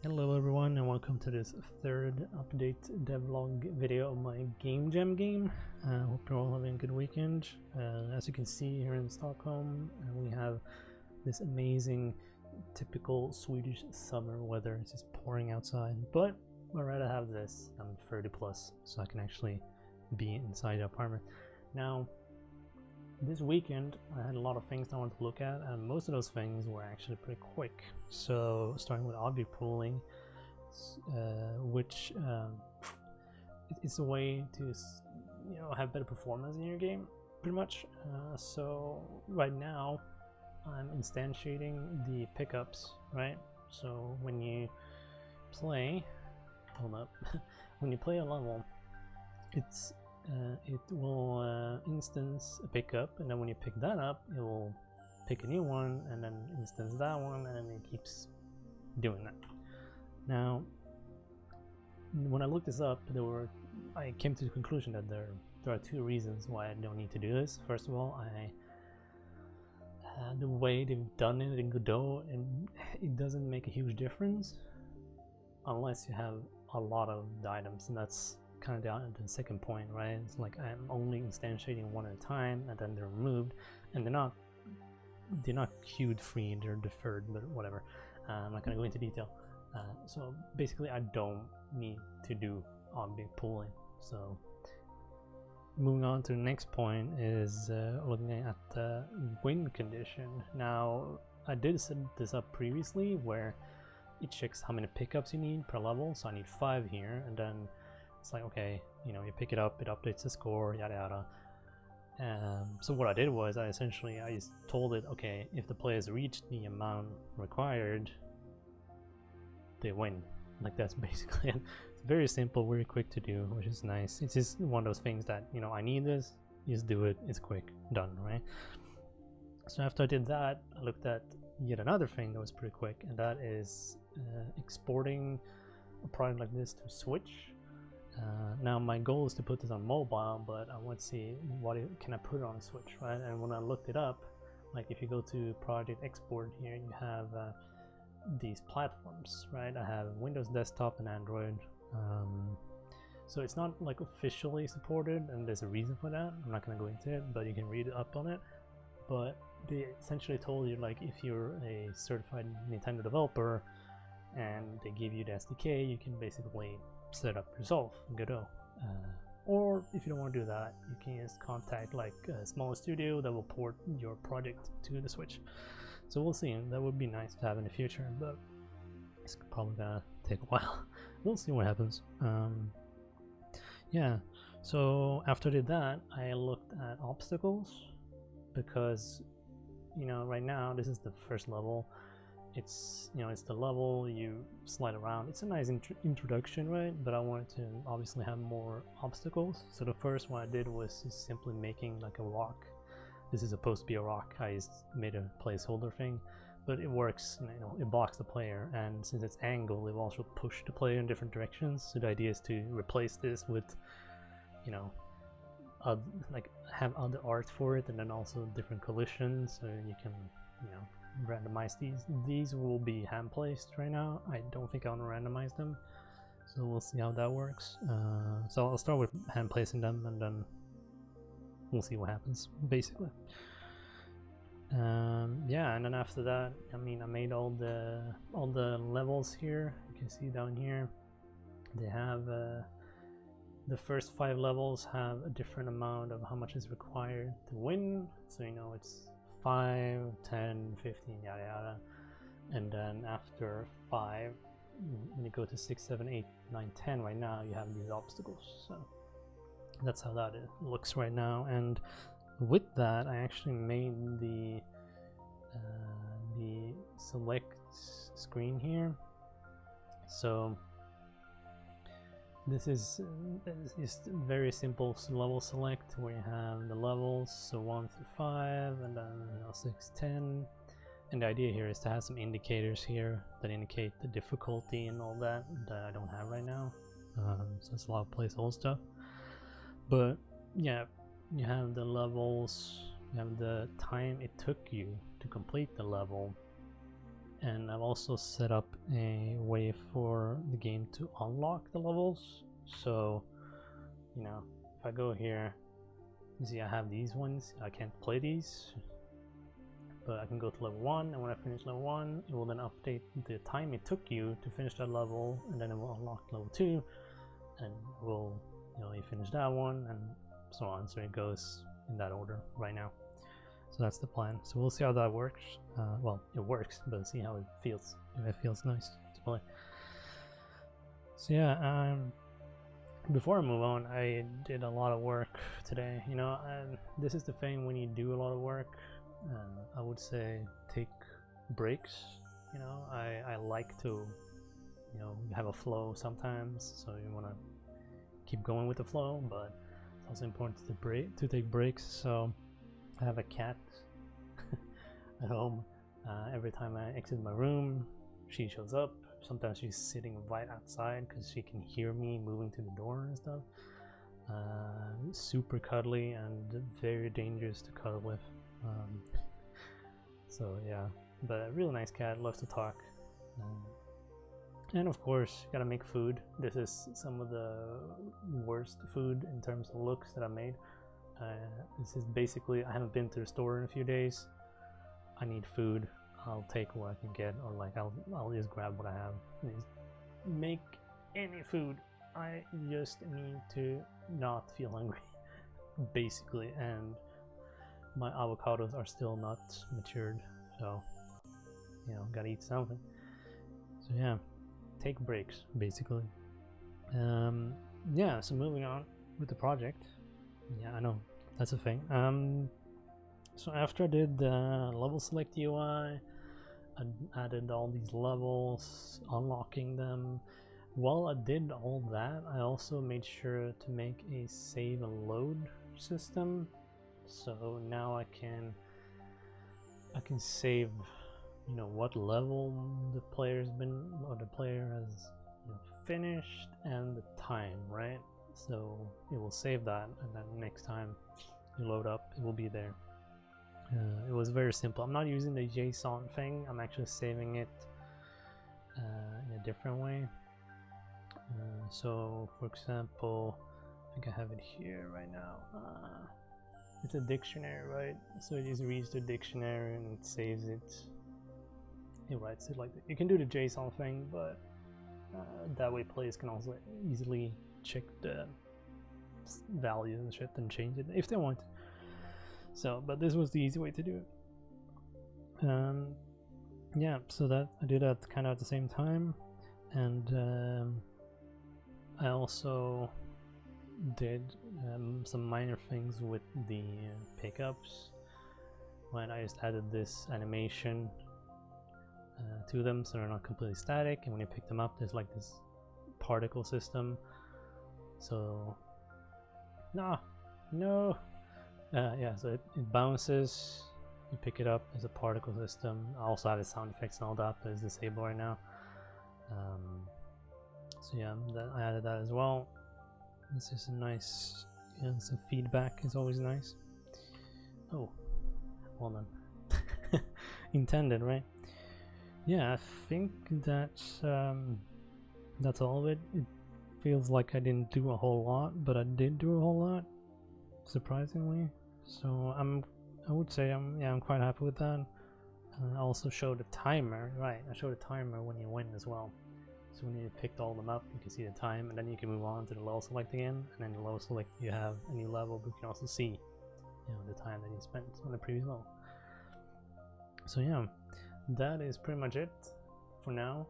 Hello everyone and welcome to this third update devlog video of my game jam game. Hope you're all having a good weekend. As you can see here in Stockholm, we have this amazing typical Swedish summer weather. It's just pouring outside, but I'd rather have this. I'm 30 plus, so I can actually be inside the apartment. Now this weekend I had a lot of things I wanted to look at, and most of those things were actually pretty quick. So starting with object pooling, which it's a way to have better performance in your game, pretty much. So right now I'm instantiating the pickups, right? So when you play, hold up, when you play a level, it will instance a pickup, and then when you pick that up, it will pick a new one and then instance that one, and then it keeps doing that. Now, when I looked this up, I came to the conclusion that there are two reasons why I don't need to do this. First of all, the way they've done it in Godot, and it doesn't make a huge difference unless you have a lot of the items, and that's kind of down to the second point, right? It's like I'm only instantiating one at a time, and then they're removed, and they're not queued free, they're deferred, but whatever. I'm not gonna go into detail. So basically, I don't need to do object pooling. So moving on to the next point is looking at the win condition. Now I did set this up previously where it checks how many pickups you need per level. So I need 5 here, and then it's like, okay, you pick it up, it updates the score, yada yada. So what I did was I just told it, okay, if the players reach the amount required, they win. Like, that's basically it. It's very simple, very quick to do, which is nice. It's just one of those things that, I need this, you just do it, it's quick, done, right? So after I did that, I looked at yet another thing that was pretty quick, and that is exporting a product like this to Switch. Now my goal is to put this on mobile, but I want to see can I put it on Switch, right? And when I looked it up, like if you go to project export here, you have these platforms, right? I have Windows Desktop and Android. So it's not like officially supported, and there's a reason for that. I'm not going to go into it, but you can read up on it. But they essentially told you, like, if you're a certified Nintendo developer and they give you the SDK, you can basically set up yourself in Godot. Or if you don't want to do that, you can just contact like a smaller studio that will port your project to the Switch. So we'll see. That would be nice to have in the future, but it's probably gonna take a while. We'll see what happens. Yeah, so after I did that, I looked at obstacles, because right now this is the first level. It's it's the level you slide around. It's a nice introduction, right? But I wanted to obviously have more obstacles. So the first one I did was just simply making like a rock. This is supposed to be a rock. I just made a placeholder thing, but it works. It blocks the player, and since it's angled, it will also push the player in different directions. So the idea is to replace this with like have other art for it, and then also different collisions, so you can randomize these. These will be hand placed right now. I don't think I want to randomize them, so we'll see how that works. So I'll start with hand placing them, and then we'll see what happens, basically. Yeah, and then after that, I made all the levels here. You can see down here they have the first 5 levels have a different amount of how much is required to win. So it's 5, 10, 15, yada yada. And then after 5, when you go to 6, 7, 8, 9, 10 right now, you have these obstacles. So that's how that looks right now. And with that, I actually made the select screen here. So this is just very simple level select, where you have the levels, so 1 through 5, and then 6, 10. And the idea here is to have some indicators here that indicate the difficulty and all that I don't have right now. So it's a lot of placeholder stuff. But yeah, you have the levels, you have the time it took you to complete the level, and I've also set up a way for the game to unlock the levels. So, you know, if I go here, you see I have these ones. I can't play these, but I can go to level 1, and when I finish level 1, it will then update the time it took you to finish that level, and then it will unlock level 2, and will, you know, you finish that one, and so on. So it goes in that order right now. So that's the plan. So we'll see how that works. Well, it works, but see how it feels. If it feels nice to play. So yeah, before I move on, I did a lot of work today. You know, this is the thing when you do a lot of work. I would say take breaks. You know, I like to, you know, have a flow sometimes. So you want to keep going with the flow, but it's also important to take breaks. So I have a cat at home. Every time I exit my room, she shows up. Sometimes she's sitting right outside because she can hear me moving to the door and stuff. Super cuddly and very dangerous to cuddle with. So yeah, but a really nice cat, loves to talk. And of course, gotta make food. This is some of the worst food in terms of looks that I made. This is basically, I haven't been to the store in a few days. I need food. I'll take what I can get, or like I'll just grab what I have. Just make any food. I just need to not feel hungry, basically. And my avocados are still not matured, so you know, gotta eat something. So yeah, take breaks basically. Yeah. So moving on with the project. Yeah, I know that's a thing. So after I did the level select UI, I added all these levels, unlocking them. While I did all that, I also made sure to make a save and load system. So now I can save, you know, what level the player's been, or the player has, you know, finished, and the time, right? So it will save that, and then next time you load up, it will be there. It was very simple. I'm not using the JSON thing. I'm actually saving it in a different way. So for example, I think I have it here right now. It's a dictionary, right? So it just reads the dictionary and it saves it. It writes it like that. You can do the JSON thing, but that way players can also easily check the values and shit and change it if they want. So, but this was the easy way to do it. Yeah, so that I did that kind of at the same time, and I also did some minor things with the pickups. When I just added this animation to them, so they're not completely static, and when you pick them up, there's like this particle system. So yeah, so it bounces, you pick it up as a particle system. I also have the sound effects and all that, but it's disabled right now. So yeah, I added that as well. This is a nice, yeah, some feedback is always nice. Oh, well done. Intended, right? Yeah, I think that's all of it. It feels like I didn't do a whole lot, but I did do a whole lot, surprisingly. So I would say I'm quite happy with that. I also showed a timer, right? I showed a timer when you win as well. So when you picked all of them up, you can see the time, and then you can move on to the level select again. And then the level select, you have a new level, but you can also see, you know, the time that you spent on the previous level. So yeah, that is pretty much it for now.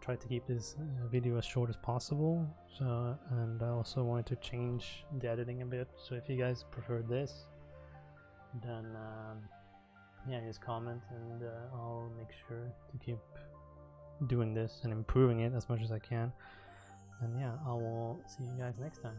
Try to keep this video as short as possible. So, and I also wanted to change the editing a bit. So if you guys prefer this, then yeah, just comment, and I'll make sure to keep doing this and improving it as much as I can. And yeah, I will see you guys next time.